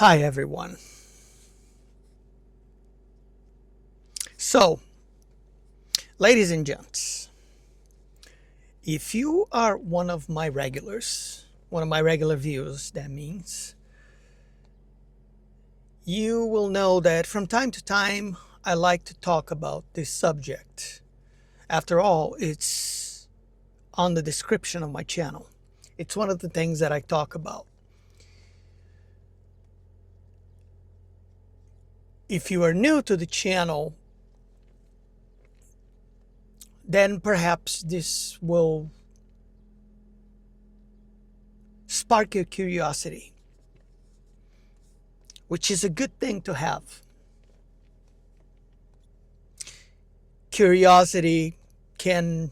Hi, everyone. So, ladies and gents, if you are one of my regulars, one of my regular viewers, that means, you will know that from time to time I like to talk about this subject. After all, it's on the description of my channel. It's one of the things that I talk about. If you are new to the channel, then perhaps this will spark your curiosity, which is a good thing to have. Curiosity can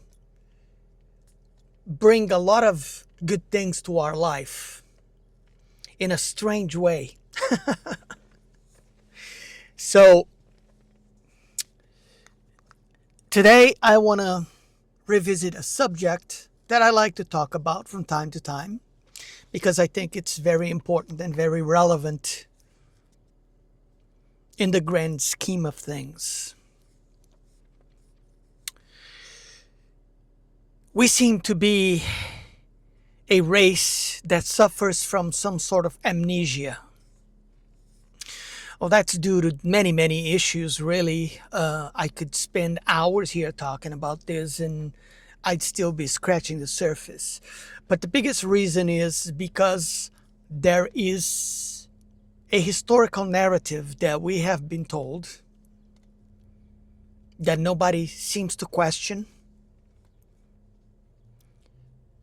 bring a lot of good things to our life in a strange way. So, today I want to revisit a subject that I like to talk about from time to time because I think it's very important and very relevant in the grand scheme of things. We seem to be a race that suffers from some sort of amnesia. Well, that's due to many, many issues, really. I could spend hours here talking about this and I'd still be scratching the surface. But the biggest reason is because there is a historical narrative that we have been told that nobody seems to question.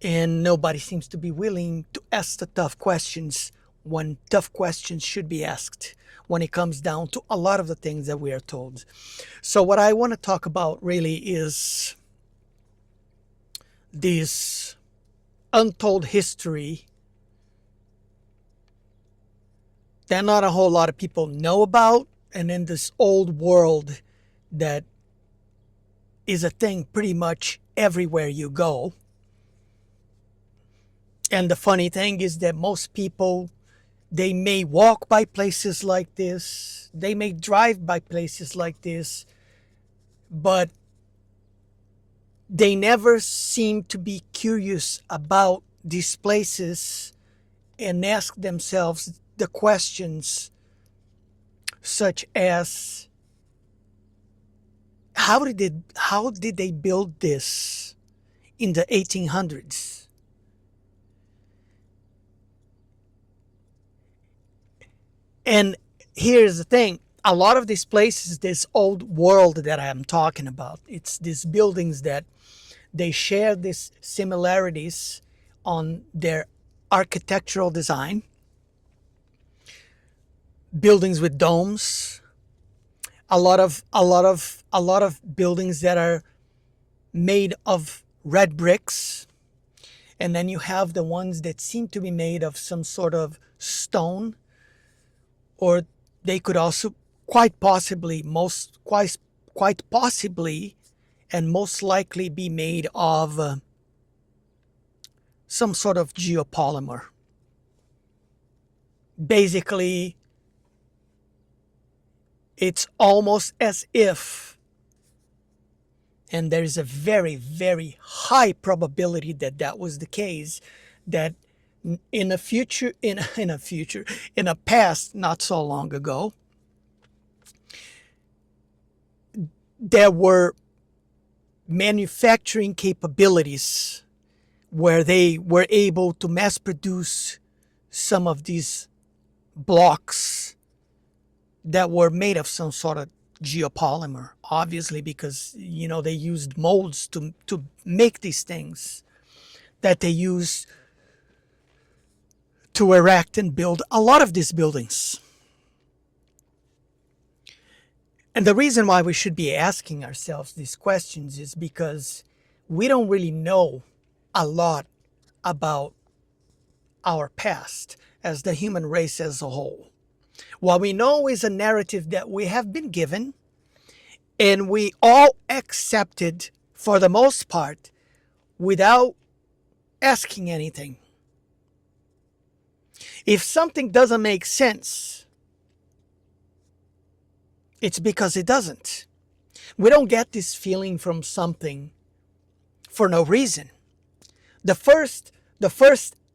And nobody seems to be willing to ask the tough questions when tough questions should be asked when it comes down to a lot of the things that we are told. So what I want to talk about really is this untold history that not a whole lot of people know about, and in this old world that is a thing pretty much everywhere you go. And the funny thing is that most people, they may walk by places like this, they may drive by places like this, but they never seem to be curious about these places and ask themselves the questions such as, how did they build this in the 1800s? And here's the thing. A lot of these places, this old world that I'm talking about, it's these buildings that they share these similarities on their architectural design. Buildings with domes, a lot of buildings that are made of red bricks, and then you have the ones that seem to be made of some sort of stone, or they could also quite possibly and most likely be made of some sort of geopolymer. Basically, it's almost as if, and there is a very, very high probability that that was the case, that in a past not so long ago, there were manufacturing capabilities where they were able to mass produce some of these blocks that were made of some sort of geopolymer, obviously, because they used molds to make these things that they used to erect and build a lot of these buildings. And the reason why we should be asking ourselves these questions is because we don't really know a lot about our past as the human race as a whole. What we know is a narrative that we have been given, and we all accepted for the most part without asking anything. If something doesn't make sense, It's because it doesn't. We don't get this feeling from something for no reason. The first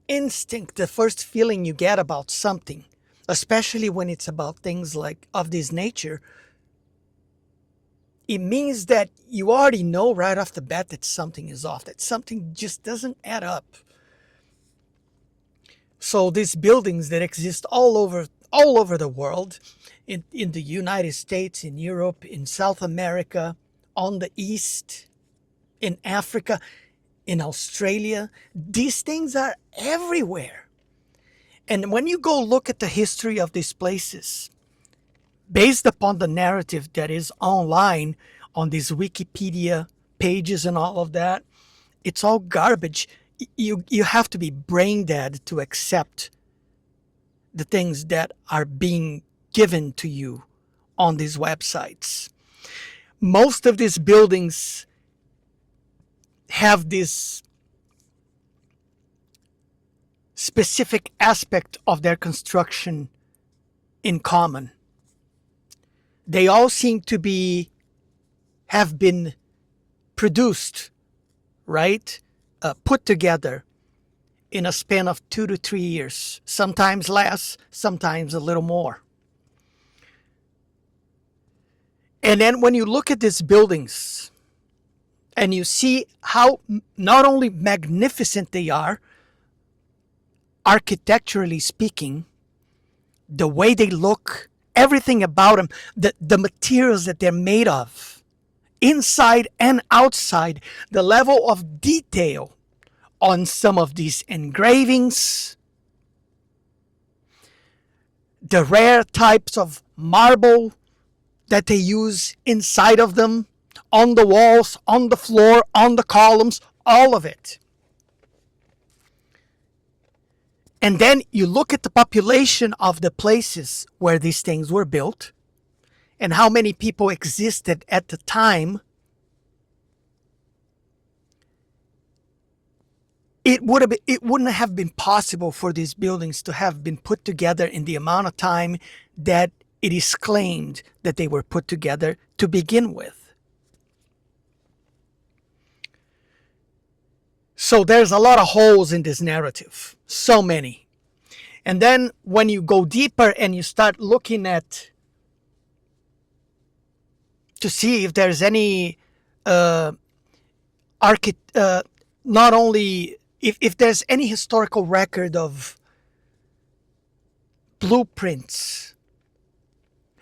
instinct, the first feeling you get about something, especially when it's about things like of this nature, it means that you already know right off the bat that something is off, that something just doesn't add up. So these buildings that exist all over the world, in the United States, in Europe, in South America, on the East, in Africa, in Australia, these things are everywhere. And when you go look at the history of these places, based upon the narrative that is online on these Wikipedia pages and all of that, it's all garbage. You have to be brain dead to accept the things that are being given to you on these websites. Most of these buildings have this specific aspect of their construction in common. They all seem to have been produced, right? Put together in a span of 2 to 3 years, sometimes less, sometimes a little more. And then when you look at these buildings and you see how not only magnificent they are, architecturally speaking, the way they look, everything about them, the materials that they're made of, inside and outside, the level of detail on some of these engravings, the rare types of marble that they use inside of them, on the walls, on the floor, on the columns, all of it. And then you look at the population of the places where these things were built and how many people existed at the time. It wouldn't have been possible for these buildings to have been put together in the amount of time that it is claimed that they were put together to begin with. So there's a lot of holes in this narrative, so many. And then when you go deeper and you start looking at to see if there's any not only if there's any historical record of blueprints,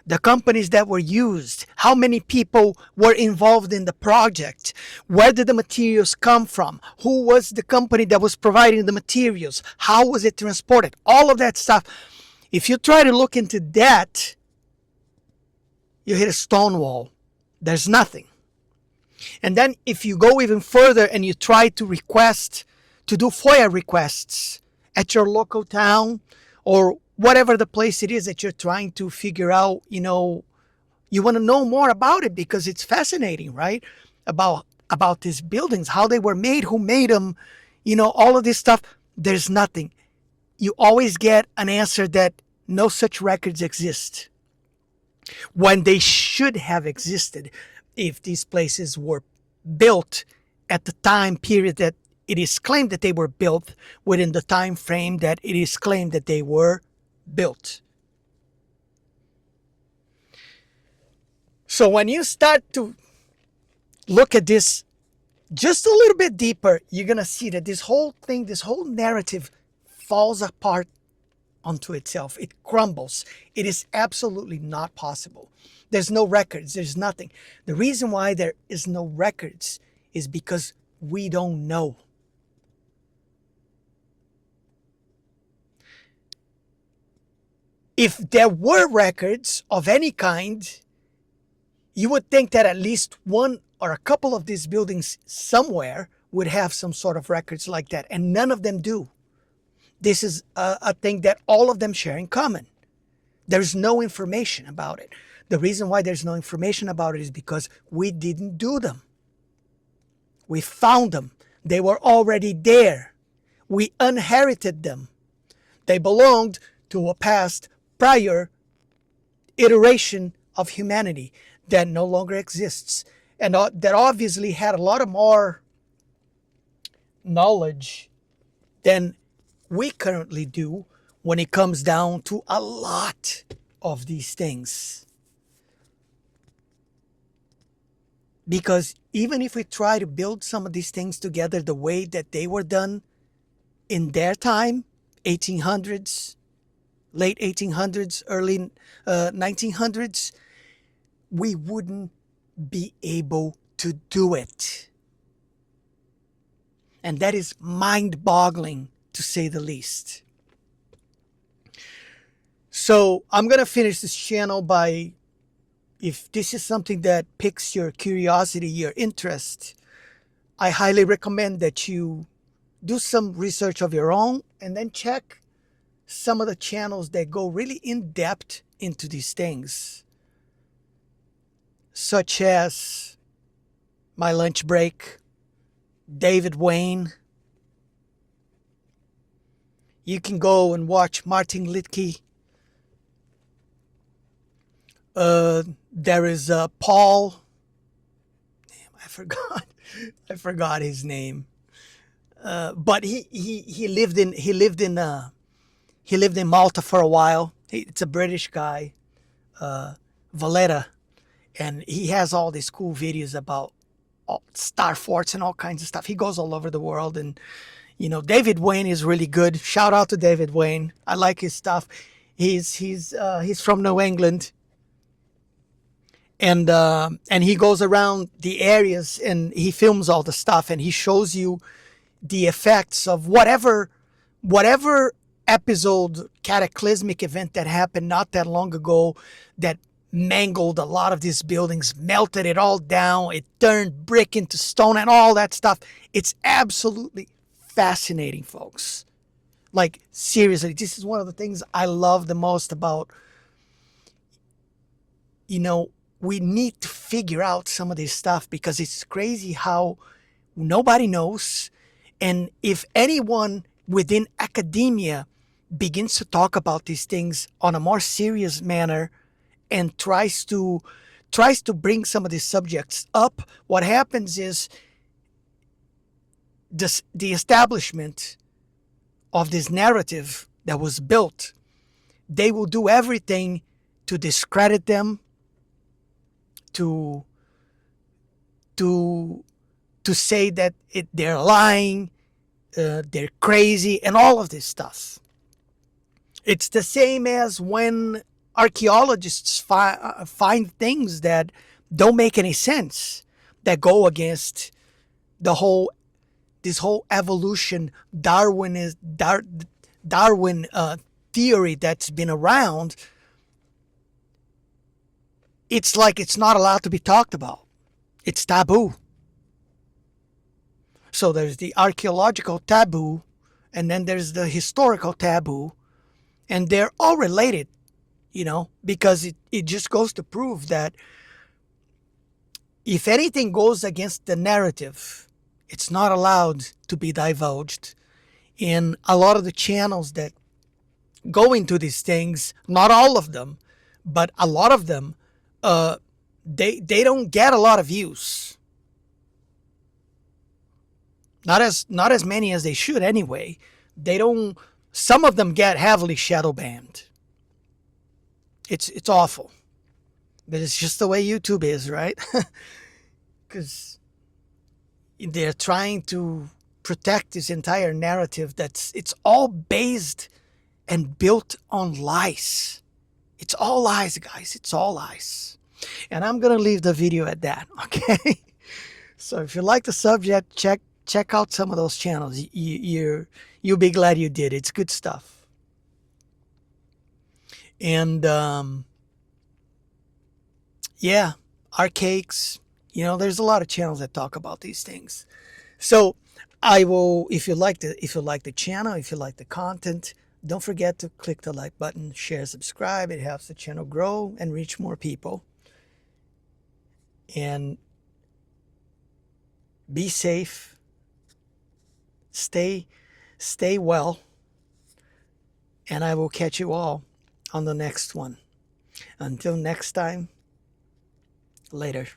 the companies that were used, how many people were involved in the project, where did the materials come from, who was the company that was providing the materials, how was it transported, all of that stuff. If you try to look into that, you hit a stone wall. There's nothing. And then if you go even further and you try to do FOIA requests at your local town or whatever the place it is that you're trying to figure out, you want to know more about it because it's fascinating, right? About these buildings, how they were made, who made them, all of this stuff. There's nothing. You always get an answer that no such records exist, when they should have existed if these places were built at the time period that it is claimed that they were built, within the time frame that it is claimed that they were built. So when you start to look at this just a little bit deeper, you're going to see that this whole thing, this whole narrative falls apart onto itself. It crumbles. It is absolutely not possible. There's no records. There's nothing. The reason why there is no records is because we don't know. If there were records of any kind, you would think that at least one or a couple of these buildings somewhere would have some sort of records like that, and none of them do. This is a thing that all of them share in common. There's no information about it. The reason why there's no information about it is because we didn't do them. We found them. They were already there. We inherited them. They belonged to a past, prior iteration of humanity that no longer exists, and that obviously had a lot of more knowledge than we currently do when it comes down to a lot of these things. Because even if we try to build some of these things together the way that they were done in their time, 1800s, late 1800s, early 1900s, we wouldn't be able to do it. And that is mind-boggling, to say the least. So I'm going to finish this channel by, if this is something that piques your curiosity, your interest, I highly recommend that you do some research of your own and then check some of the channels that go really in depth into these things, such as My Lunch Break, David Wayne. You can go and watch Martin Littke. There is Paul. Damn, I forgot his name. But he lived in Malta for a while. It's a British guy, Valetta, and he has all these cool videos about star forts and all kinds of stuff. He goes all over the world, and David Wayne is really good. Shout out to David Wayne. I like his stuff. He's from New England, and he goes around the areas and he films all the stuff and he shows you the effects of whatever episode, cataclysmic event that happened not that long ago that mangled a lot of these buildings, melted it all down, it turned brick into stone and all that stuff. It's absolutely fascinating, folks. Like, seriously, this is one of the things I love the most about, we need to figure out some of this stuff because it's crazy how nobody knows. And if anyone within academia begins to talk about these things on a more serious manner and tries to bring some of these subjects up, what happens is the establishment of this narrative that was built, they will do everything to discredit them, to say that they're lying, they're crazy, and all of this stuff. It's the same as when archaeologists find things that don't make any sense, that go against this whole evolution Darwin theory that's been around. It's like it's not allowed to be talked about. It's taboo. So there's the archaeological taboo, and then there's the historical taboo, and they're all related, because it just goes to prove that if anything goes against the narrative, it's not allowed to be divulged. In a lot of the channels that go into these things, not all of them, but a lot of them, they don't get a lot of views. Not as many as they should anyway. They don't. Some of them get heavily shadow banned. It's awful, but it's just the way YouTube is, right? Because they're trying to protect this entire narrative it's all based and built on lies. It's all lies, guys. It's all lies. And I'm gonna leave the video at that. Okay. So if you like the subject, check out some of those channels. You'll be glad you did. It's good stuff. And yeah, archaics. There's a lot of channels that talk about these things. So I will, if you like the channel, if you like the content, don't forget to click the like button, share, subscribe. It helps the channel grow and reach more people. And be safe. Stay well. And I will catch you all on the next one. Until next time, Later.